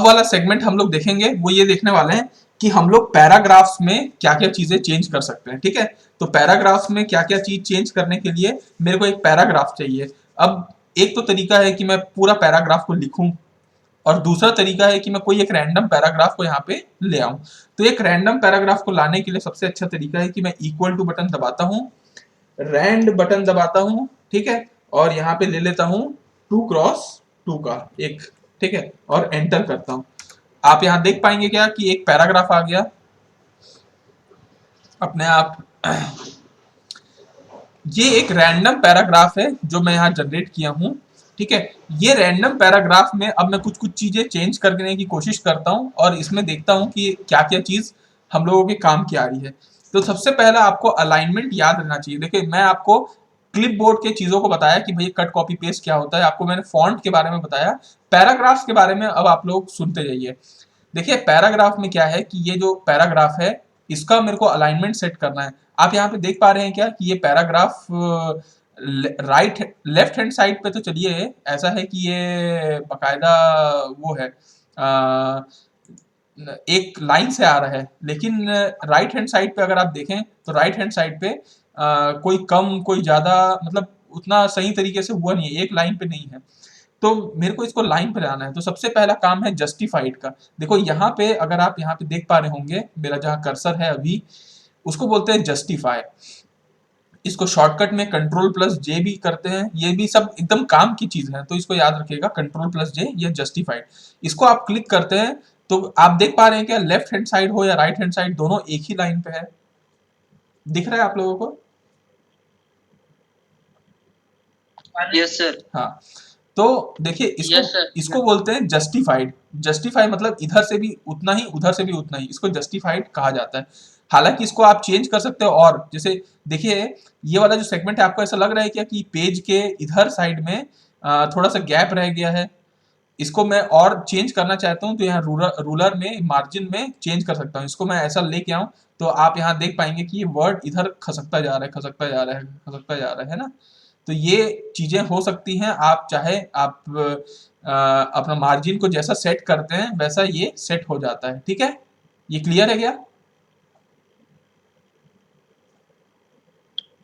वाला सेगमेंट हम लोग देखेंगे वो ये देखने वाले हैं कि हम लोग पैराग्राफ्स में क्या क्या चीजें चेंज कर सकते हैं। ठीक है, तो पैराग्राफ्स में क्या क्या चीज चेंज करने के लिए मेरे को एक पैराग्राफ चाहिए। अब एक तो तरीका है कि मैं पूरा पैराग्राफ को लिखूं, और दूसरा तरीका है कि मैं कोई एक रैंडम पैराग्राफ को यहाँ पे ले आऊं। तो एक रैंडम पैराग्राफ को लाने के लिए सबसे अच्छा तरीका है कि मैं इक्वल टू बटन दबाता हूँ, रैंड बटन दबाता हूँ, ठीक है, और यहाँ पे ले लेता हूँ 2x2 का एक, ठीक है, और एंटर करता हूँ। आप यहाँ देख पाएंगे क्या कि एक पैराग्राफ आ गया अपने आप। ये एक रैंडम पैराग्राफ है जो मैं यहाँ जनरेट किया हूँ, ठीक है। ये रैंडम पैराग्राफ में अब मैं कुछ कुछ चीजें चेंज करने की कोशिश करता हूँ और इसमें देखता हूँ कि क्या क्या चीज हम लोगों के काम की आ रही है। तो सबसे पहला आपको अलाइनमेंट याद रहना चाहिए। देखिए, मैं आपको क्लिपबोर्ड के चीजों को बताया कि भाई कट कॉपी पेस्ट क्या होता है, आपको मैंने फॉन्ट के बारे में बताया, पैराग्राफ्स के बारे में अब आप लोग सुनते जाइए। देखिए, पैराग्राफ में क्या है कि ये जो पैराग्राफ है इसका मेरे को अलाइनमेंट सेट करना है। आप यहाँ पे देख पा रहे हैं क्या कि ये paragraph right left hand side पे तो चलिए ऐसा है कि ये बकायदा वो है, एक लाइन से आ रहा है, लेकिन राइट हैंड साइड पे अगर आप देखें तो राइट हैंड साइड पे कोई कम कोई ज्यादा, मतलब उतना सही तरीके से हुआ नहीं है, एक लाइन पे नहीं है। तो मेरे को इसको लाइन पर आना है, तो सबसे पहला काम है जस्टिफाइड का। देखो यहाँ पे अगर आप यहाँ पे देख पा रहे होंगे, मेरा जहाँ कर्सर है अभी उसको बोलते हैं जस्टिफाई। इसको शॉर्टकट में कंट्रोल प्लस जे भी करते हैं, ये भी सब एकदम काम की चीज है, तो इसको याद रखिएगा, कंट्रोल प्लस जे, ये जस्टिफाइड। इसको आप क्लिक करते हैं तो आप देख पा रहे हैं क्या लेफ्ट हैंड साइड हो या राइट हैंड साइड दोनों एक ही लाइन पे है, दिख रहा है आप लोगों को? Yes sir. हाँ, तो देखिए इसको इसको बोलते हैं जस्टिफाइड। जस्टिफाई मतलब इधर से भी उतना ही उधर से भी उतना ही, इसको जस्टिफाइड कहा जाता है। हालांकि इसको आप चेंज कर सकते हो, और जैसे देखिए ये वाला जो सेगमेंट है आपको ऐसा लग रहा है क्या कि पेज के इधर साइड में थोड़ा सा गैप रह गया है, इसको मैं और चेंज करना चाहता हूँ तो यहाँ रूलर में मार्जिन में चेंज कर सकता हूँ। इसको मैं ऐसा लेके आऊँ तो आप यहाँ देख पाएंगे कि ये वर्ड इधर खसकता जा रहा है, खसकता जा रहा है, खसकता जा रहा है ना। तो ये चीजें हो सकती हैं, आप चाहे आप अपना मार्जिन को जैसा सेट करते हैं वैसा ये सेट हो जाता है। ठीक है, ये क्लियर है क्या?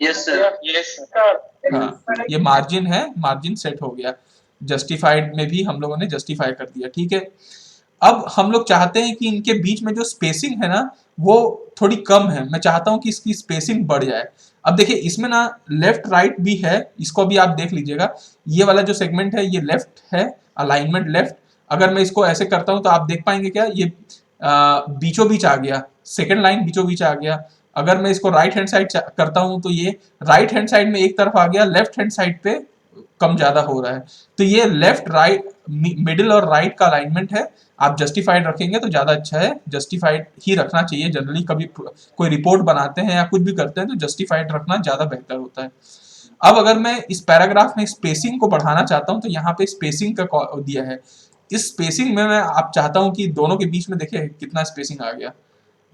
Yes sir. Yes sir. हाँ, ये मार्जिन है, मार्जिन सेट हो गया। जस्टिफाइड में भी हम लोगों ने जस्टिफाई कर दिया। ठीक है, अब हम लोग चाहते हैं कि इनके बीच में जो स्पेसिंग है ना वो थोड़ी कम है, मैं चाहता हूं कि इसकी स्पेसिंग बढ़ जाए। अब देखिए इसमें ना लेफ्ट राइट भी है, इसको भी आप देख लीजिएगा। ये वाला जो सेगमेंट है ये लेफ्ट है, अलाइनमेंट लेफ्ट। अगर मैं इसको ऐसे करता हूं तो आप देख पाएंगे क्या ये बीचों बीच आ गया, सेकेंड लाइन बीचों बीच आ गया। अगर मैं इसको राइट हैंड साइड करता हूं तो ये राइट हैंड साइड में एक तरफ आ गया, लेफ्ट हैंड साइड पे कम ज्यादा हो रहा है। तो ये लेफ्ट राइट मिडिल और राइट का अलाइनमेंट है। आप जस्टिफाइड रखेंगे तो ज्यादा अच्छा है, जस्टिफाइड ही रखना चाहिए जनरली। कभी कोई रिपोर्ट बनाते हैं या कुछ भी करते हैं तो जस्टिफाइड रखना ज्यादा बेहतर होता है। अब अगर मैं इस पैराग्राफ में स्पेसिंग को बढ़ाना चाहता हूं तो यहाँ पे स्पेसिंग का दिया है। इस स्पेसिंग में मैं आप चाहता हूं कि दोनों के बीच में देखिए कितना स्पेसिंग आ गया।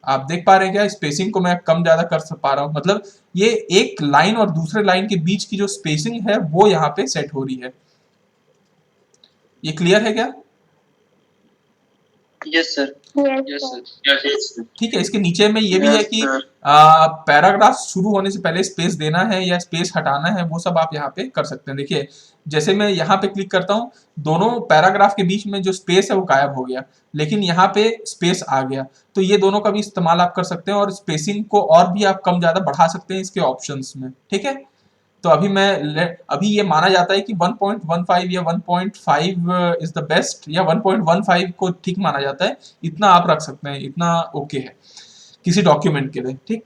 आप देख पा रहे हैं क्या स्पेसिंग को मैं कम ज्यादा कर पा रहा हूं, मतलब ये एक लाइन और दूसरे लाइन के बीच की जो स्पेसिंग है वो यहाँ पे सेट हो रही है। ये क्लियर है क्या? Yes sir. Yes sir. ठीक है, इसके नीचे में ये भी है कि पैराग्राफ शुरू होने से पहले स्पेस देना है या स्पेस हटाना है, वो सब आप यहाँ पे कर सकते हैं। देखिए जैसे मैं यहाँ पे क्लिक करता हूँ, दोनों पैराग्राफ के बीच में जो स्पेस है वो गायब हो गया, लेकिन यहाँ पे स्पेस आ गया। तो ये दोनों का भी इस्तेमाल आप कर सकते हैं, और स्पेसिंग को और भी आप कम ज्यादा बढ़ा सकते हैं इसके ऑप्शंस में। ठीक है, तो अभी ये माना जाता है कि 1.15 या 1.5 इज द बेस्ट, या 1.15 को ठीक माना जाता है। इतना आप रख सकते हैं, इतना ओके है किसी डॉक्यूमेंट के लिए। ठीक,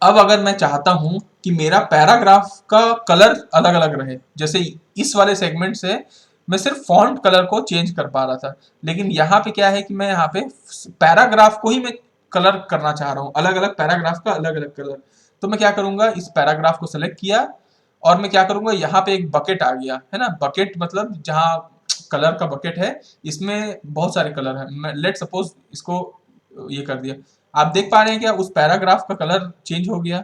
अब अगर मैं चाहता हूं कि मेरा पैराग्राफ का कलर अलग अलग रहे, जैसे इस वाले सेगमेंट से मैं सिर्फ फॉन्ट कलर को चेंज कर पा रहा था, लेकिन यहाँ पे क्या है कि मैं यहाँ पे पैराग्राफ को ही मैं कलर करना चाह रहा हूँ, अलग अलग पैराग्राफ का अलग अलग कलर। तो मैं क्या करूंगा, इस पैराग्राफ को सेलेक्ट किया और मैं क्या करूंगा, यहाँ पे एक बकेट आ गया है ना। बकेट मतलब जहाँ कलर का बकेट है, इसमें बहुत सारे कलर है। मैं लेट सपोज इसको ये कर दिया। आप देख पा रहे हैं क्या उस पैराग्राफ का कलर चेंज हो गया,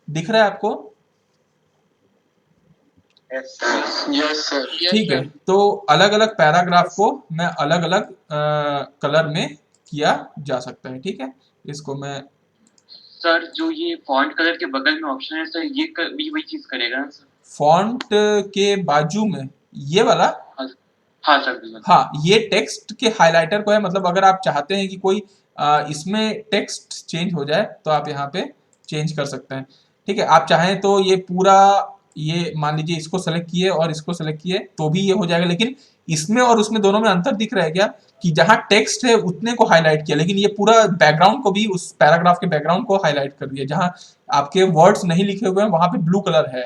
दिख रहा है आपको? Yes sir. ठीक है, तो अलग अलग पैराग्राफ को मैं अलग अलग कलर में किया जा सकता है। ठीक है, इसको मैं सर जो ये फॉन्ट कलर के बगल में ऑप्शन है सर, ये भी वही चीज करेगा ना सर? फॉन्ट के बाजू में ये वाला, हाँ सर बिल्कुल। हाँ, ये टेक्स्ट के हाइलाइटर को है, मतलब अगर आप चाहते हैं कि कोई इसमें टेक्स्ट चेंज हो जाए तो आप यहाँ पे चेंज कर सकते हैं। ठीक है, आप चाहें तो ये पूरा, ये मान लीजिए इसको सेलेक्ट किए और इसको सेलेक्ट किए तो भी ये हो जाएगा, लेकिन इसमें और उसमें दोनों में अंतर दिख रहा है क्या, कि जहां टेक्स्ट है उतने को हाईलाइट किया, लेकिन ये पूरा बैकग्राउंड को भी, उस पैराग्राफ के बैकग्राउंड को हाईलाइट कर दिया, जहां आपके वर्ड्स नहीं लिखे हुए हैं वहां पे ब्लू कलर है।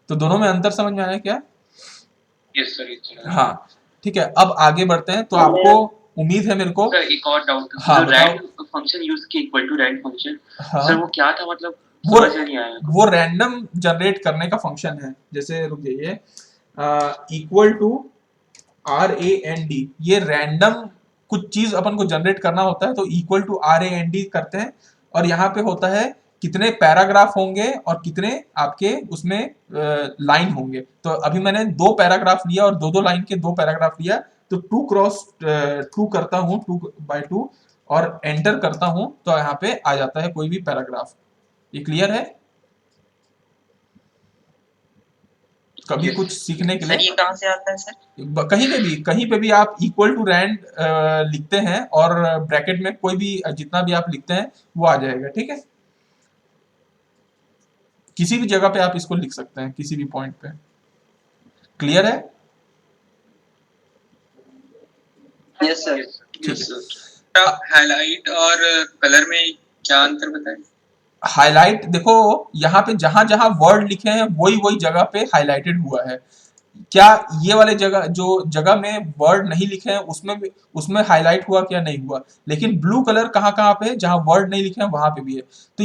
तो दोनों में अंतर समझ में आया क्या? Yes sir. हाँ, ठीक है, अब आगे बढ़ते हैं। तो आपको उम्मीद है मेरे को। सर एक और डाउट, हाँ, जो बताओ। रैंड फंक्शन यूज किया इक्वल टू रैंड फंक्शन, हाँ, सर वो क्या था, मतलब वो समझ में नहीं आया। वो रैंडम जनरेट करने का फंक्शन है। जैसे रुक जाइए, इक्वल टू RAND, ये रैंडम कुछ चीज अपन को जनरेट करना होता है, तो इक्वल टू RAND करते हैं, और यहाँ पे होता है कितने पैराग्राफ होंगे और कितने आपके उसमें लाइन होंगे। तो अभी मैंने 2 पैराग्राफ लिया और 2-2 लाइन के 2 पैराग्राफ लिया, तो 2 क्रॉस 2 करता हूँ, 2 by 2, और एंटर करता हूँ तो यहाँ पे आ जाता है कोई भी पैराग्राफ। ये क्लियर है? कभी कुछ सीखने के लिए सर ये कहाँ से आता है सर? कहीं पे भी आप इक्वल टू रैंड लिखते हैं और ब्रैकेट में कोई भी जितना भी आप लिखते हैं वो आ जाएगा। ठीक है, किसी भी जगह पे आप इसको लिख सकते हैं, किसी भी पॉइंट पे। क्लियर है? Yes sir. ठीक है, आप हाईलाइट और कलर में क्या अंतर बताएं? हाईलाइट देखो, यहाँ पे जहां जहां वर्ड लिखे हैं वही वही जगह पे हाईलाइटेड हुआ है। क्या ये वाले जगह, जो जगह में वर्ड नहीं लिखे हैं उसमें भी, उसमें हाईलाइट हुआ क्या? नहीं हुआ। लेकिन ब्लू कलर कहाँ कहाँ पे है, जहां वर्ड नहीं लिखे हैं वहां पे भी है। तो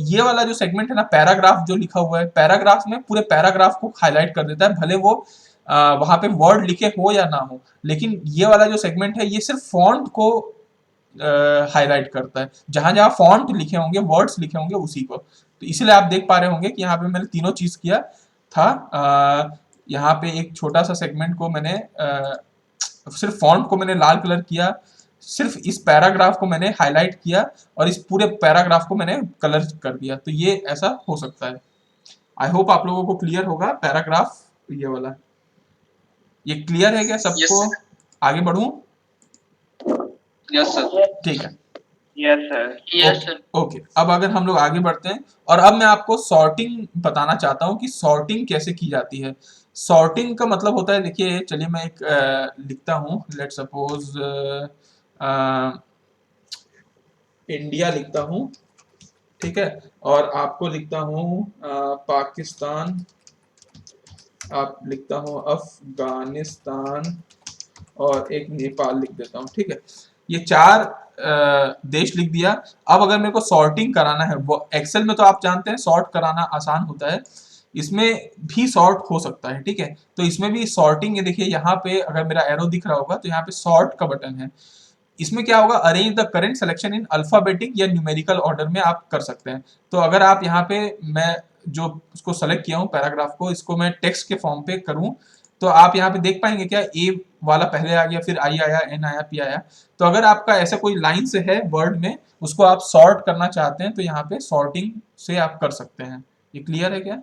ये वाला जो सेगमेंट है ना, पैराग्राफ जो लिखा हुआ है, पैराग्राफ में पूरे पैराग्राफ को हाईलाइट कर देता है, भले वो वहां पे वर्ड लिखे हो या ना हो। लेकिन ये वाला जो सेगमेंट है ये सिर्फ फॉन्ट को हाईलाइट करता है, जहां जहां फॉन्ट लिखे होंगे, वर्ड्स लिखे होंगे, उसी को। तो इसलिए आप देख पा रहे होंगे कि यहाँ पे मैंने तीनों चीज किया था। यहाँ पे एक छोटा सा सेगमेंट को मैंने सिर्फ फॉन्ट को मैंने लाल कलर किया, सिर्फ इस पैराग्राफ को मैंने हाईलाइट किया, और इस पूरे पैराग्राफ को मैंने कलर कर दिया। तो ये ऐसा हो सकता है। आई होप आप लोगों को क्लियर होगा पैराग्राफ ये वाला। ये क्लियर है क्या सबको? आगे बढ़ूं? Yes sir. ठीक है, yes sir. Yes sir. Okay, अब अगर हम लोग आगे बढ़ते हैं, और अब मैं आपको सॉर्टिंग बताना चाहता हूँ कि सॉर्टिंग कैसे की जाती है। सॉर्टिंग का मतलब होता है, देखिए चलिए मैं एक लिखता हूँ, लेट सपोज इंडिया लिखता हूँ। ठीक है, और आपको लिखता हूँ पाकिस्तान, आप लिखता हूँ अफगानिस्तान, और एक नेपाल लिख देता हूँ। ठीक है, ये 4 देश लिख दिया। अब अगर मेरे को सॉर्टिंग कराना है, वो एक्सेल में तो आप जानते हैं सॉर्ट कराना आसान होता है, इसमें भी सॉर्ट हो सकता है। ठीक है, तो इसमें भी सॉर्टिंग है। देखिए यहाँ पे अगर मेरा एरो दिख रहा होगा तो यहाँ पे सॉर्ट का बटन है। इसमें क्या होगा, arrange the current selection in alphabetic या न्यूमेरिकल ऑर्डर में आप कर सकते हैं। तो अगर आप यहाँ पे, मैं जो उसको सेलेक्ट किया हूँ पैराग्राफ को, इसको मैं टेक्स्ट के फॉर्म पे करूँ, तो आप यहाँ पे देख पाएंगे क्या, ए वाला पहले आ गया, फिर आई आया, एन आया, पी आया। तो अगर आपका ऐसा कोई लाइन से है वर्ड में, उसको आप सॉर्ट करना चाहते हैं तो यहाँ पे सॉर्टिंग से आप कर सकते हैं। ये क्लियर है क्या?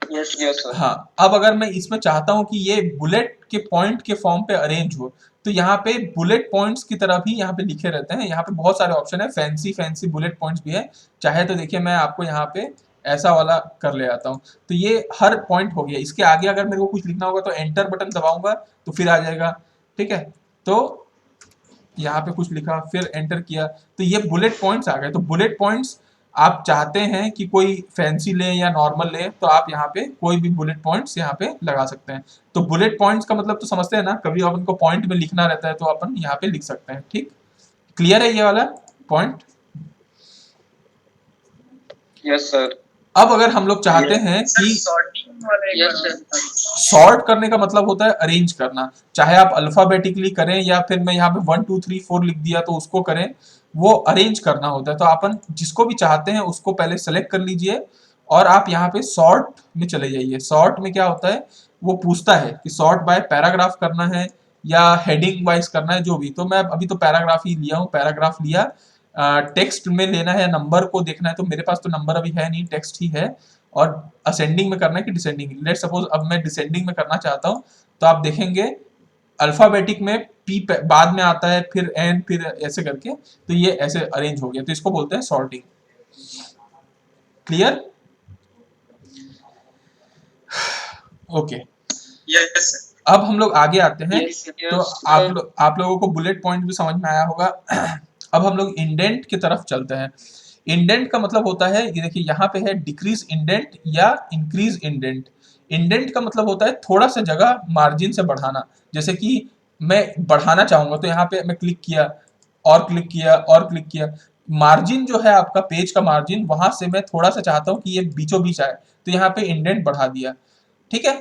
Yes yes sir. हाँ, अब अगर मैं इसमें चाहता हूं कि ये बुलेट के पॉइंट के फॉर्म पे अरेंज हो, तो यहाँ पे बुलेट पॉइंट्स की तरह भी यहाँ पे लिखे रहते हैं। यहाँ पे बहुत सारे ऑप्शन है, फैंसी फैंसी बुलेट पॉइंट्स भी है। चाहे तो देखिए मैं आपको यहाँ पे ऐसा वाला कर ले आता हूँ। तो ये हर पॉइंट हो गया। इसके आगे अगर मेरे को कुछ लिखना होगा तो एंटर बटन दबाऊंगा तो फिर आ जाएगा। ठीक है, तो यहाँ पे कुछ लिखा, फिर एंटर किया, तो ये बुलेट पॉइंट्स आ गए। तो बुलेट पॉइंट्स आप चाहते हैं कि कोई फैंसी ले या नॉर्मल ले, तो आप यहाँ पे कोई भी बुलेट पॉइंट्स यहाँ पे लगा सकते हैं। तो बुलेट पॉइंट्स का मतलब तो समझते हैं ना, कभी अपन को पॉइंट में लिखना रहता है तो अपन यहाँ पे लिख सकते हैं। ठीक, क्लियर है ये वाला पॉइंट? Yes sir. अब अगर हम लोग चाहते हैं कि सॉर्टिंग वाला, यस सर, सॉर्ट करने का मतलब होता है अरेंज करना, चाहे आप अल्फाबेटिकली करें या फिर मैं यहाँ पे 1 2 3 4 लिख दिया तो उसको करें, वो अरेंज करना होता है। तो अपन जिसको भी चाहते हैं उसको पहले सेलेक्ट कर लीजिए और आप यहाँ पे सॉर्ट में चले जाइए। सॉर्ट में क्या होता है, वो पूछता है कि सॉर्ट बाय पैराग्राफ करना है या हेडिंग वाइज करना है, जो भी। तो मैं अभी तो पैराग्राफ ही लिया हूँ, पैराग्राफ लिया। टेक्स्ट में लेना है, नंबर को देखना है, तो मेरे पास तो नंबर अभी है नहीं, टेक्स्ट ही है। और असेंडिंग में करना है कि डिसेंडिंग, लेट सपोज अब मैं डिसेंडिंग में करना चाहता हूँ, तो आप देखेंगे अल्फाबेटिक में पी बाद में आता है, फिर एन, फिर ऐसे करके, तो ये ऐसे अरेंज हो गया, तो इसको बोलते हैं सॉर्टिंग। क्लियर? ओके। यस अब हम लोग आगे आते हैं। यस तो आप लोगों को बुलेट पॉइंट भी समझ में आया होगा। अब हम लोग इंडेंट की तरफ चलते हैं। इंडेंट का मतलब होता है, ये देखिए यहाँ पे है डिक्रीज इंडेंट या इंक्रीज इंडेंट। इंडेंट का मतलब होता है थोड़ा सा जगह मार्जिन से बढ़ाना। जैसे कि मैं बढ़ाना चाहूंगा तो यहाँ पे मैं क्लिक किया और क्लिक किया और क्लिक किया, मार्जिन जो है आपका पेज का मार्जिन, वहां से मैं थोड़ा सा चाहता हूँ कि ये बीचों बीच आए, तो यहाँ पे इंडेंट बढ़ा दिया। ठीक है,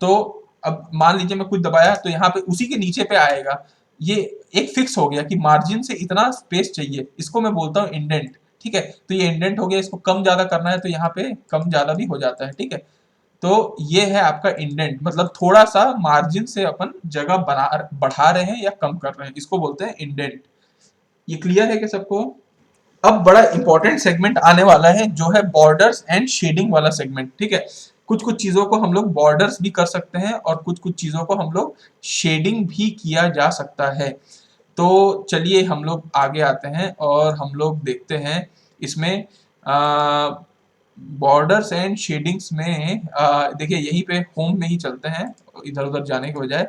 तो अब मान लीजिए मैं कुछ दबाया तो यहाँ पे उसी के नीचे पे आएगा। ये एक फिक्स हो गया कि मार्जिन से इतना स्पेस चाहिए, इसको मैं बोलता हूँ इंडेंट। ठीक है, तो ये इंडेंट हो गया, इसको कम ज्यादा करना है तो यहाँ पे कम ज्यादा भी हो जाता है। ठीक है, तो ये है आपका इंडेंट, मतलब थोड़ा सा मार्जिन से अपन जगह बना बढ़ा रहे हैं या कम कर रहे हैं, इसको बोलते हैं इंडेंट। ये क्लियर है क्या सबको? अब बड़ा इंपॉर्टेंट सेगमेंट आने वाला है, जो है बॉर्डर्स एंड शेडिंग वाला सेगमेंट। ठीक है, कुछ कुछ चीजों को हम लोग बॉर्डर्स भी कर सकते हैं और कुछ कुछ चीजों को हम लोग शेडिंग भी किया जा सकता है। तो चलिए हम लोग आगे आते हैं और हम लोग देखते हैं इसमें बॉर्डर्स एंड शेडिंग्स में। देखिए यहीं पे होम में ही चलते हैं, इधर उधर जाने के बजाय।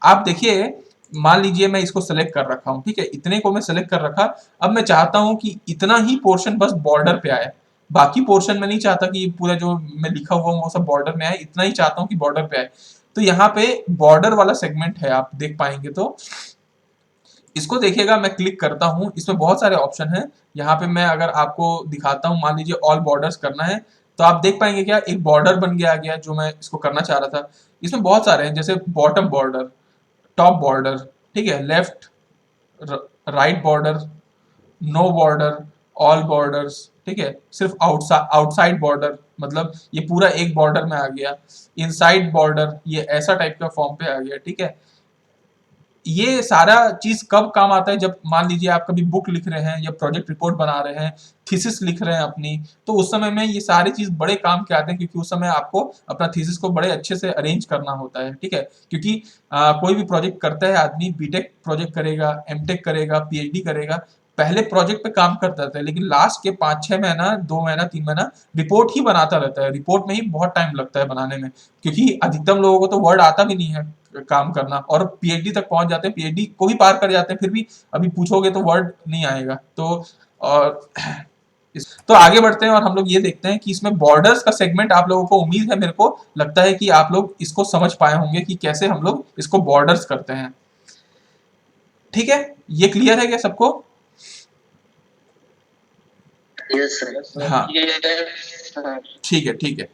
आप देखिए, मान लीजिए मैं इसको सेलेक्ट कर रखा हूँ, ठीक है, इतने को मैं सेलेक्ट कर रखा। अब मैं चाहता हूँ कि इतना ही पोर्शन बस बॉर्डर पे आए, बाकी पोर्शन में नहीं चाहता कि पूरा जो मैं लिखा हुआ हूँ वो सब बॉर्डर में आए, इतना ही चाहता हूँ कि बॉर्डर पे आए। तो यहाँ पे बॉर्डर वाला सेगमेंट है, आप देख पाएंगे। तो इसको देखिएगा, मैं क्लिक करता हूँ, इसमें बहुत सारे ऑप्शन हैं। यहाँ पे मैं अगर आपको दिखाता हूँ, मान लीजिए ऑल बॉर्डर्स करना है, तो आप देख पाएंगे क्या एक बॉर्डर बन गया गया जो मैं इसको करना चाह रहा था। इसमें बहुत सारे हैं, जैसे बॉटम बॉर्डर, टॉप बॉर्डर, ठीक है, left right border, no border, all borders, ठीक है, सिर्फ आउटसाइड बॉर्डर, मतलब ये पूरा एक बॉर्डर में आ गया, इनसाइड बॉर्डर, ये ऐसा टाइप का फॉर्म पे आ गया। ठीक है, ये सारा चीज कब काम आता है, जब मान लीजिए आप कभी बुक लिख रहे हैं या प्रोजेक्ट रिपोर्ट बना रहे हैं, थीसिस लिख रहे हैं अपनी, तो उस समय में ये सारी चीज बड़े काम के आते हैं, क्योंकि उस समय आपको अपना थीसिस को बड़े अच्छे से अरेंज करना होता है। ठीक है, क्योंकि कोई भी प्रोजेक्ट करता है आदमी, बीटेक प्रोजेक्ट करेगा, एमटेक करेगा, पीएचडी करेगा, पहले प्रोजेक्ट पे काम करता था, लेकिन लास्ट के 5 6 महीना, 2 महीना, 3 महीना रिपोर्ट ही बनाता रहता है। रिपोर्ट में ही बहुत टाइम लगता है बनाने में, क्योंकि अधिकतम लोगों को तो वर्ड आता भी नहीं है काम करना, और पीएचडी तक पहुंच जाते हैं, पीएचडी को ही पार कर जाते हैं, फिर भी अभी पूछोगे तो वर्ड नहीं आएगा। तो और तो आगे बढ़ते हैं और हम लोग ये देखते हैं कि इसमें बॉर्डर्स का सेगमेंट, आप लोगों को उम्मीद है, मेरे को लगता है कि आप लोग इसको समझ पाए होंगे कि कैसे हम लोग इसको बॉर्डर्स करते हैं। ठीक है, ये क्लियर है क्या सबको? यस सर हाँ, यस सर ठीक है, ठीक है,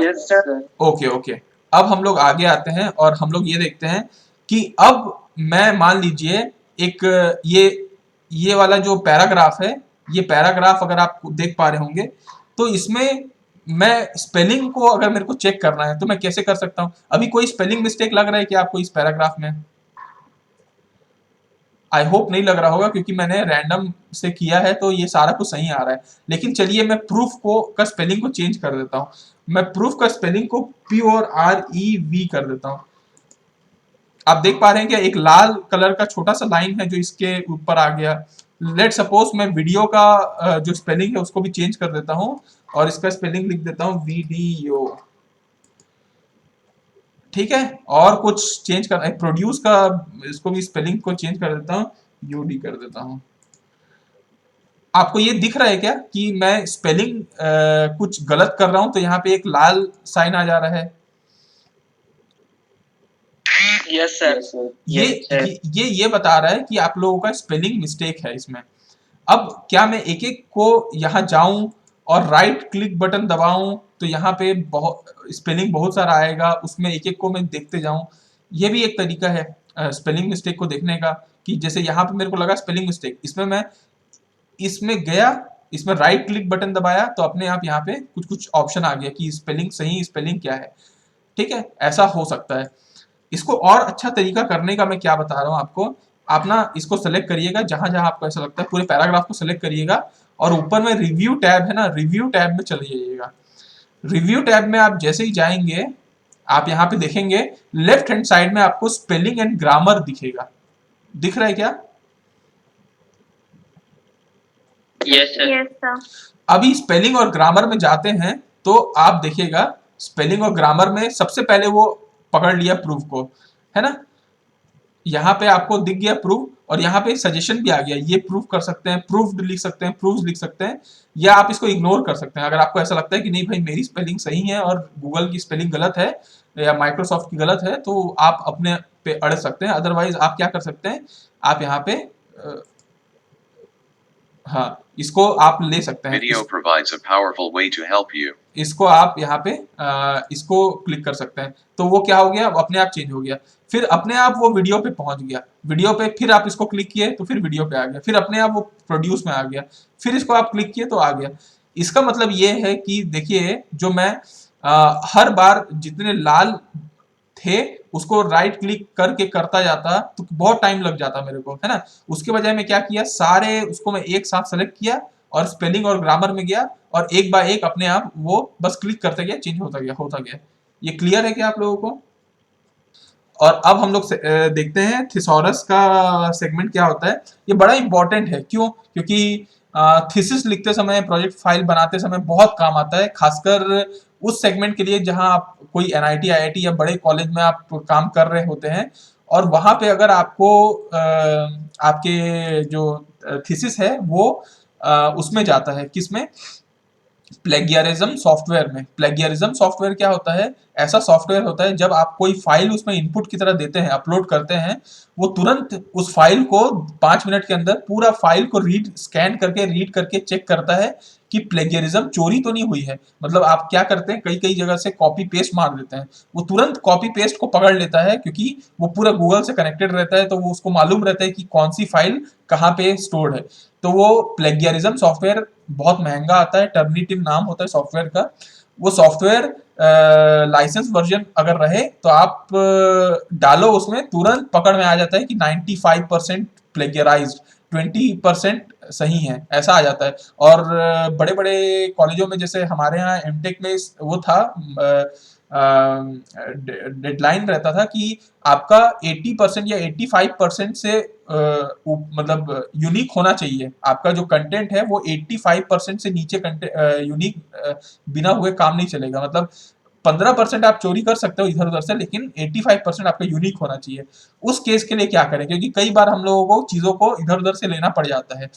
यस सर ओके ओके। अब हम लोग आगे आते हैं और हम लोग ये देखते हैं कि अब मैं मान लीजिए एक ये वाला जो पैराग्राफ है, ये पैराग्राफ अगर आप देख पा रहे होंगे, तो इसमें मैं स्पेलिंग को अगर मेरे को चेक करना है तो मैं कैसे कर सकता हूँ? अभी कोई स्पेलिंग मिस्टेक लग रहा है कि आपको इस पैराग्राफ में? आई होप नहीं लग रहा होगा, क्योंकि मैंने रैंडम से किया है तो ये सारा कुछ सही आ रहा है। लेकिन चलिए मैं प्रूफ को का स्पेलिंग को चेंज कर देता हूँ। मैं प्रूफ का स्पेलिंग को पी और आर ई वी कर देता हूँ। आप देख पा रहे हैं क्या, एक लाल कलर का छोटा सा लाइन है जो इसके ऊपर आ गया। लेट सपोज मैं वीडियो का जो स्पेलिंग है उसको भी चेंज कर देता हूँ और इसका स्पेलिंग लिख देता हूँ वीडियो। ठीक है, और कुछ चेंज करना है, प्रोड्यूस का इसको भी स्पेलिंग को चेंज कर देता हूँ, यूडी कर देता हूँ। आपको ये दिख रहा है क्या कि मैं स्पेलिंग कुछ गलत कर रहा हूं, तो यहाँ पे एक लाल साइन आ जा रहा है। यस सर ये बता रहा है कि आप लोगों का स्पेलिंग मिस्टेक है इसमें। अब क्या मैं एक एक को यहाँ जाऊं और राइट क्लिक बटन दबाऊं तो यहाँ पे बहुत स्पेलिंग बहुत सारा आएगा, उसमें एक एक को मैं देखते जाऊं। ये भी एक तरीका है स्पेलिंग मिस्टेक को देखने का, कि जैसे यहाँ पे मेरे को लगा स्पेलिंग मिस्टेक, इसमें मैं इसमें गया, इसमें राइट क्लिक बटन दबाया तो अपने आप यहाँ पे कुछ कुछ ऑप्शन आ गया कि स्पेलिंग सही स्पेलिंग क्या है। ठीक है, ऐसा हो सकता है। इसको और अच्छा तरीका करने का मैं क्या बता रहा हूँ आपको, आप ना इसको सेलेक्ट करिएगा जहां जहां आपको ऐसा लगता है, पूरे पैराग्राफ को सेलेक्ट करिएगा और ऊपर में रिव्यू टैब है ना, रिव्यू टैब में चले जाइएगा। रिव्यू टैब में आप जैसे ही जाएंगे, आप यहाँ पे देखेंगे लेफ्ट हैंड साइड में आपको स्पेलिंग एंड ग्रामर दिखेगा। दिख रहा है क्या? Yes sir. Yes sir. अभी स्पेलिंग और ग्रामर में जाते हैं तो आप देखिएगा स्पेलिंग और ग्रामर में सबसे पहले वो पकड़ लिया प्रूफ को, है ना। यहाँ पे आपको दिख गया प्रूफ, और यहाँ पे सजेशन भी आ गया, ये प्रूफ कर सकते हैं, प्रूफ्ड लिख सकते हैं, प्रूफ लिख सकते हैं, या आप इसको इग्नोर कर सकते हैं। अगर आपको ऐसा लगता है कि नहीं भाई मेरी स्पेलिंग सही है और गूगल की स्पेलिंग गलत है या माइक्रोसॉफ्ट की गलत है, तो आप अपने पे अड़ सकते हैं। अदरवाइज आप क्या कर सकते हैं, आप यहाँ पे हाँ इसको आप ले सकते हैं। Video provides a powerful way to help you. इसको आप यहाँ पे इसको क्लिक कर सकते हैं, तो वो क्या हो गया, अपने आप चेंज हो गया। फिर अपने आप वो वीडियो पे पहुंच गया, वीडियो पे फिर आप इसको क्लिक किए तो फिर वीडियो पे आ गया, फिर अपने आप वो प्रोड्यूस में आ गया, फिर इसको आप क्लिक किए तो आ गया। इसका मतलब ये है कि देखिए जो मैं हर बार जितने लाल थे उसको राइट क्लिक करके करता जाता तो बहुत टाइम लग जाता मेरे को, है ना। उसके बजाय मैं क्या किया, सारे उसको मैं एक साथ सेलेक्ट किया और स्पेलिंग और ग्रामर में गया और एक बाय एक अपने आप वो बस क्लिक करते गया, चेंज होता गया होता गया। ये क्लियर है क्या आप लोगों को? और अब हम लोग देखते हैं थिसॉरस का सेगमेंट क्या होता है। ये बड़ा इंपॉर्टेंट है, क्यों? क्योंकि थीसिस लिखते समय, प्रोजेक्ट फाइल बनाते समय बहुत काम आता है, खासकर उस सेगमेंट के लिए जहां आप कोई एनआईटी आईआईटी या बड़े कॉलेज में आप काम कर रहे होते हैं, और वहां पे अगर आपको आपके जो थीसिस है वो उसमें जाता है, किसमें? प्लेगियरिज्म सॉफ्टवेयर में। प्लेगियरिज्म सॉफ्टवेयर क्या होता है? ऐसा सॉफ्टवेयर होता है जब आप कोई फाइल उसमें इनपुट की तरह देते हैं, अपलोड करते हैं, वो तुरंत उस फाइल को 5 मिनट के अंदर पूरा फाइल को स्कैन करके रीड करके चेक करता है कि प्लेगियरिज्म चोरी तो नहीं हुई है। मतलब आप क्या करते हैं, कई कई जगह से कॉपी पेस्ट मार देते हैं, वो तुरंत कॉपी पेस्ट को पकड़ लेता है क्योंकि वो पूरा गूगल से कनेक्टेड रहता है, तो वो उसको मालूम रहता है कि कौन सी फाइल कहाँ पे स्टोर्ड है। तो वो प्लेगियरिज्म सॉफ्टवेयर बहुत महंगा आता है, टर्निटिव नाम होता है सॉफ्टवेयर का। वो सॉफ्टवेयर लाइसेंस वर्जन अगर रहे तो आप डालो उसमें, तुरंत पकड़ में आ जाता है कि 95% प्लेगियराइज्ड, 20% सही है, ऐसा आ जाता है। और बड़े बड़े कॉलेजों में जैसे हमारे यहाँ एमटेक में वो था, डेडलाइन रहता था कि आपका 80% या 85% से मतलब यूनिक होना चाहिए। आपका जो कंटेंट है वो 85% से नीचे यूनिक बिना हुए काम नहीं चलेगा। मतलब 15% आप चोरी कर सकते हो इधर उधर से, लेकिन 85% आपका यूनिक होना चाहिए। उस केस के लिए क्या करें, क्योंकि कई बार हम लोगों को चीजों को इधर उधर से लेना पड़ जाता है।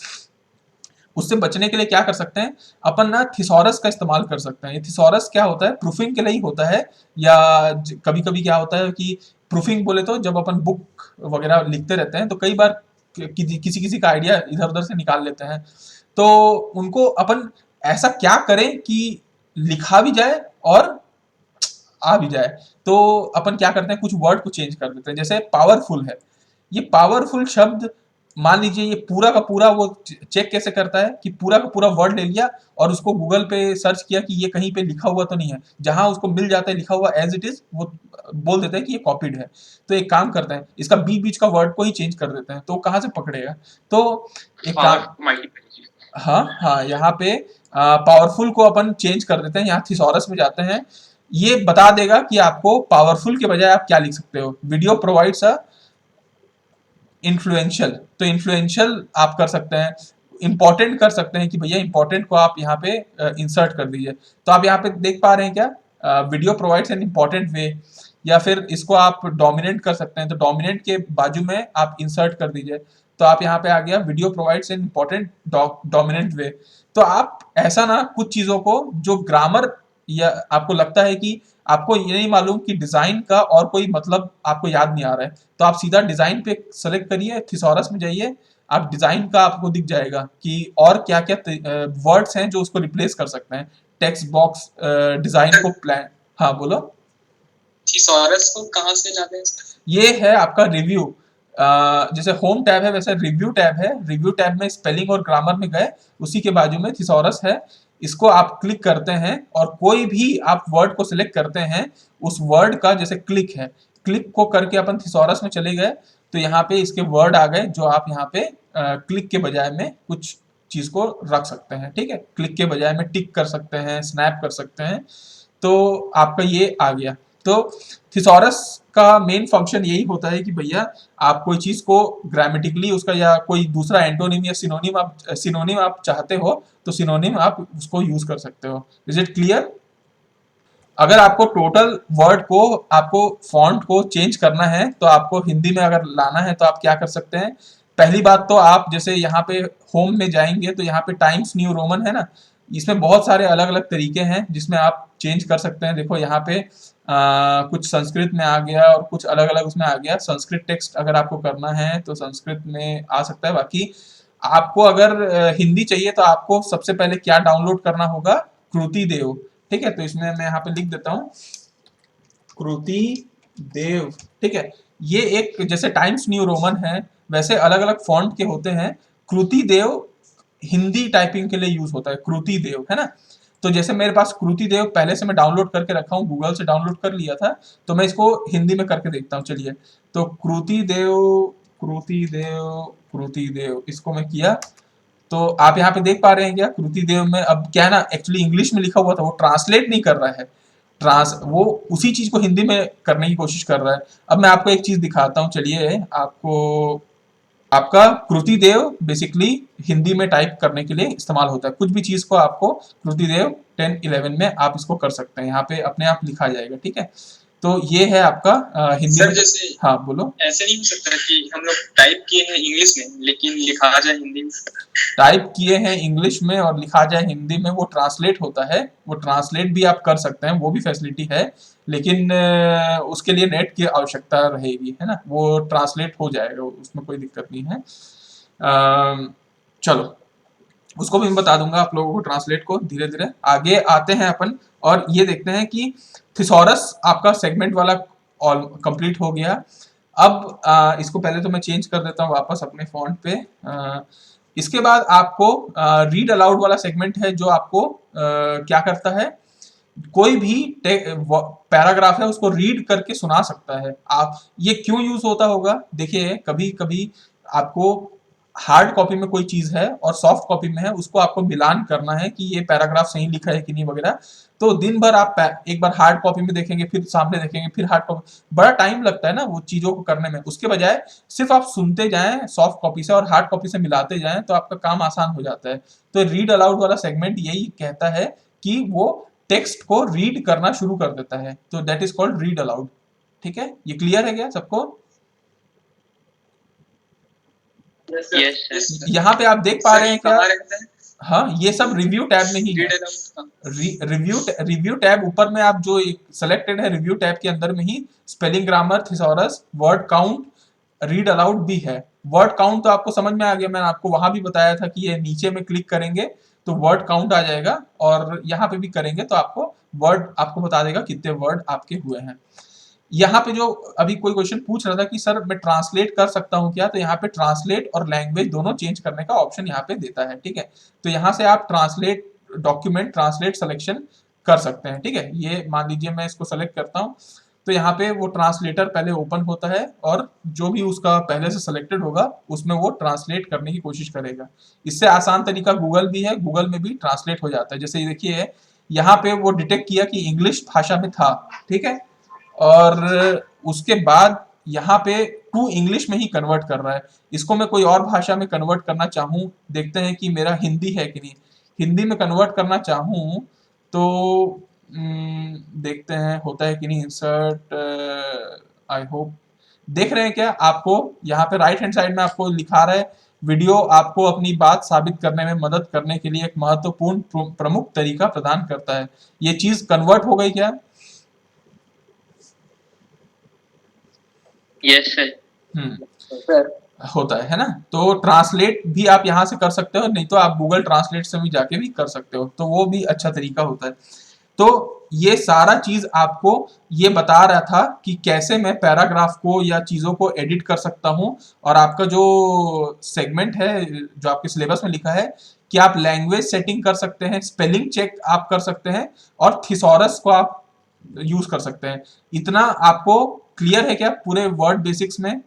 उससे बचने के लिए क्या कर सकते हैं, अपन ना थिसॉरस का इस्तेमाल कर सकते हैं। ये थिसॉरस क्या होता है, प्रूफिंग के लिए ही होता है, या कभी कभी क्या होता है कि प्रूफिंग बोले तो जब अपन बुक वगैरह लिखते रहते हैं तो कई बार किसी किसी का आइडिया इधर उधर से निकाल लेते हैं, तो उनको अपन ऐसा क्या करें कि लिखा भी जाए और आ भी जाए। तो अपन क्या करते हैं, कुछ वर्ड को चेंज कर देते हैं। जैसे पावरफुल है, ये पावरफुल शब्द मान लीजिए ये पूरा का पूरा वो चेक कैसे करता है कि पूरा का पूरा वर्ड ले लिया और उसको गूगल पे सर्च किया कि ये कहीं पे लिखा हुआ तो नहीं है, जहां उसको मिल जाता है लिखा हुआ एज इट इज, वो बोल देता है कि ये कॉपीड है। तो एक काम करते हैं, इसका बीच बीच का वर्ड को ही चेंज कर देते हैं, तो कहाँ से पकड़ेगा। तो एक काम, हाँ हाँ, यहाँ पे पावरफुल को अपन चेंज कर देते हैं, यहाँ थिसॉरस में जाते हैं, ये बता देगा कि आपको पावरफुल के बजाय आप क्या लिख सकते हो। वीडियो प्रोवाइड्स अ इन्फ्लुएंशियल, तो इन्फ्लुएंशियल आप कर सकते हैं, इंपॉर्टेंट कर सकते हैं कि भैया इंपॉर्टेंट को आप यहाँ पे इंसर्ट कर दीजिए। तो आप यहाँ पे देख पा रहे हैं क्या, video provides an important way, या फिर इसको आप डोमिनेंट कर सकते हैं, तो डोमिनेंट के बाजू में आप इंसर्ट कर दीजिए, तो आप यहाँ पे आ गया video provides an important dominant way. तो आप ऐसा ना कुछ चीजों को जो ग्रामर या आपको लगता है कि आपको ये नहीं मालूम कि डिजाइन का और कोई मतलब आपको याद नहीं आ रहा है, तो आप सीधा डिजाइन पे सेलेक्ट करिए, थिसॉरस में जाइए, आप डिजाइन का आपको दिख जाएगा कि और क्या क्या वर्ड्स हैं जो उसको रिप्लेस कर सकते हैं। टेक्स्ट बॉक्स डिजाइन को प्लान, हाँ बोलो। थिसॉरस को कहाँ से लाते हैं? ये है आपका रिव्यू, जैसे होम टैब है वैसे रिव्यू टैब है। रिव्यू टैब में स्पेलिंग और ग्रामर में गए, उसी के बाजू में थिसॉरस है। इसको आप क्लिक करते हैं और कोई भी आप वर्ड को सिलेक्ट करते हैं, उस वर्ड का जैसे क्लिक है, क्लिक को करके अपन थिसॉरस में चले गए तो यहाँ पे इसके वर्ड आ गए जो आप यहाँ पे क्लिक के बजाय में कुछ चीज को रख सकते हैं। ठीक है, क्लिक के बजाय में टिक कर सकते हैं, स्नैप कर सकते हैं, तो आपका ये आ गया। तो थिसॉरस का मेन फंक्शन यही होता है कि भैया आप कोई चीज को ग्रामेटिकली उसका या कोई दूसरा एंटोनिम या सिनोनिम आप चाहते हो तो सिनोनिम आप उसको यूज कर सकते हो। Is it clear? अगर आपको टोटल वर्ड को आपको फॉन्ट को चेंज करना है तो आपको हिंदी में अगर लाना है तो आप क्या कर सकते हैं। पहली बात तो आप जैसे यहाँ पे होम में जाएंगे तो यहाँ पे टाइम्स न्यू रोमन है ना, इसमें बहुत सारे अलग अलग तरीके हैं जिसमें आप चेंज कर सकते हैं। देखो यहाँ पे कुछ संस्कृत में आ गया और कुछ अलग अलग उसमें आ गया। संस्कृत टेक्स्ट अगर आपको करना है तो संस्कृत में आ सकता है। बाकी आपको अगर हिंदी चाहिए तो आपको सबसे पहले क्या डाउनलोड करना होगा, कृति देव। ठीक है, तो इसमें मैं यहाँ पे लिख देता हूँ कृति देव। ठीक है, ये एक जैसे टाइम्स न्यू रोमन है वैसे अलग अलग फॉन्ट के होते हैं। कृति देव हिंदी टाइपिंग के लिए यूज होता है, कृति देव, है ना। तो जैसे मेरे पास कृति देव पहले से मैं डाउनलोड करके रखा हूँ, गूगल से डाउनलोड कर लिया था, तो मैं इसको हिंदी में करके देखता हूँ। चलिए, तो कृति देव कृति देव कृति देव इसको मैं किया तो आप यहाँ पे देख पा रहे हैं क्या, कृति देव में अब क्या है ना, एक्चुअली इंग्लिश में लिखा हुआ था, वो ट्रांसलेट नहीं कर रहा है, वो उसी चीज को हिंदी में करने की कोशिश कर रहा है। अब मैं आपको एक चीज दिखाता हूँ, चलिए आपको, आपका कृति देव बेसिकली हिंदी में टाइप करने के लिए इस्तेमाल होता है। कुछ भी चीज को आपको कृति देव 10-11 में आप इसको कर सकते हैं, यहाँ पे अपने आप लिखा जाएगा। ठीक है, तो ये है आपका हिंदी सर में। जैसे हाँ बोलो। ऐसे नहीं हो सकता कि हम लोग टाइप किए हैं इंग्लिश में लेकिन लिखा आ जाए हिंदी में? टाइप किए हैं इंग्लिश में और लिखा जाए हिंदी में, वो ट्रांसलेट होता है। वो ट्रांसलेट भी आप कर सकते हैं, वो भी फैसिलिटी है, लेकिन उसके लिए नेट की आवश्यकता रहेगी, है ना। वो ट्रांसलेट हो जाएगा, उसमें कोई दिक्कत नहीं है। चलो, उसको भी मैं बता दूंगा आप लोगों को, ट्रांसलेट को धीरे धीरे। आगे आते हैं अपन और ये देखते हैं कि थिसॉरस आपका सेगमेंट वाला कंप्लीट हो गया। अब इसको पहले तो मैं चेंज कर देता हूँ वापस अपने फॉन्ट पे। इसके बाद आपको रीड अलाउड वाला सेगमेंट है जो आपको क्या करता है, कोई भी पैराग्राफ है उसको रीड करके सुना सकता है। आप ये क्यों यूज होता होगा, देखिए कभी कभी आपको हार्ड कॉपी में कोई चीज है और सॉफ्ट कॉपी में है, उसको आपको मिलान करना है कि ये पैराग्राफ सही लिखा है कि नहीं वगैरह। तो दिन भर आप एक बार हार्ड कॉपी में देखेंगे, फिर सामने देखेंगे, फिर हार्ड कॉपी, बड़ा टाइम लगता है ना वो चीजों को करने में। उसके बजाय सिर्फ आप सुनते जाएं सॉफ्ट कॉपी से और हार्ड कॉपी से मिलाते जाएं तो आपका काम आसान हो जाता है। तो रीड अलाउड वाला सेगमेंट यही कहता है कि वो टेक्स्ट को रीड करना शुरू कर देता है, तो that is called read aloud. ठीक है, ये क्लियर है क्या सबको? यस यहाँ पे आप देख पा रहे हैं क्या? कहाँ रहता है हाँ, ये सब रिव्यू टैब में ही है। रीड अलाउड का? रिव्यू टैब ऊपर में आप जो सेलेक्टेड है, रिव्यू टैब के अंदर में ही spelling, grammar, thesaurus, word count, read aloud भी है। वर्ड काउंट तो आपको समझ में आ गया, मैंने आपको वहां भी बताया था कि ये नीचे में क्लिक करेंगे तो वर्ड काउंट आ जाएगा, और यहाँ पे भी करेंगे तो आपको वर्ड आपको बता देगा कितने वर्ड आपके हुए हैं। यहाँ पे जो अभी कोई क्वेश्चन पूछ रहा था कि सर मैं ट्रांसलेट कर सकता हूँ क्या, तो यहाँ पे ट्रांसलेट और लैंग्वेज दोनों चेंज करने का ऑप्शन यहाँ पे देता है। ठीक है, तो यहाँ से आप ट्रांसलेट डॉक्यूमेंट ट्रांसलेट सिलेक्शन कर सकते हैं। ठीक है, ये मान लीजिए मैं इसको सेलेक्ट करता हूँ तो यहाँ पे वो ट्रांसलेटर पहले ओपन होता है और जो भी उसका पहले से सिलेक्टेड होगा उसमें वो ट्रांसलेट करने की कोशिश करेगा। इससे आसान तरीका गूगल भी है, गूगल में भी ट्रांसलेट हो जाता है। जैसे ये देखिए यहाँ पे वो डिटेक्ट किया कि इंग्लिश भाषा में था, ठीक है, और उसके बाद यहाँ पे टू इंग्लिश में ही कन्वर्ट कर रहा है। इसको मैं कोई और भाषा में कन्वर्ट करना चाहूँ, देखते हैं कि मेरा हिंदी है कि नहीं। हिंदी में कन्वर्ट करना चाहूँ तो देखते हैं होता है कि नहीं। इंसर्ट, आई होप देख रहे हैं क्या आपको, यहाँ पे राइट हैंड साइड में आपको लिखा रहा है वीडियो आपको अपनी बात साबित करने में मदद करने के लिए एक महत्वपूर्ण प्रमुख तरीका प्रदान करता है। ये चीज कन्वर्ट हो गई क्या? Yes sir. सर होता है ना। तो ट्रांसलेट भी आप यहाँ से कर सकते हो, नहीं तो आप गूगल ट्रांसलेट से भी जाके भी कर सकते हो, तो वो भी अच्छा तरीका होता है। तो ये सारा चीज आपको ये बता रहा था कि कैसे मैं पैराग्राफ को या चीजों को एडिट कर सकता हूँ। और आपका जो सेगमेंट है जो आपके सिलेबस में लिखा है कि आप लैंग्वेज सेटिंग कर सकते हैं, स्पेलिंग चेक आप कर सकते हैं, और थिसॉरस को आप यूज कर सकते हैं। इतना आपको क्लियर है क्या पूरे वर्ड बेसिक्स में?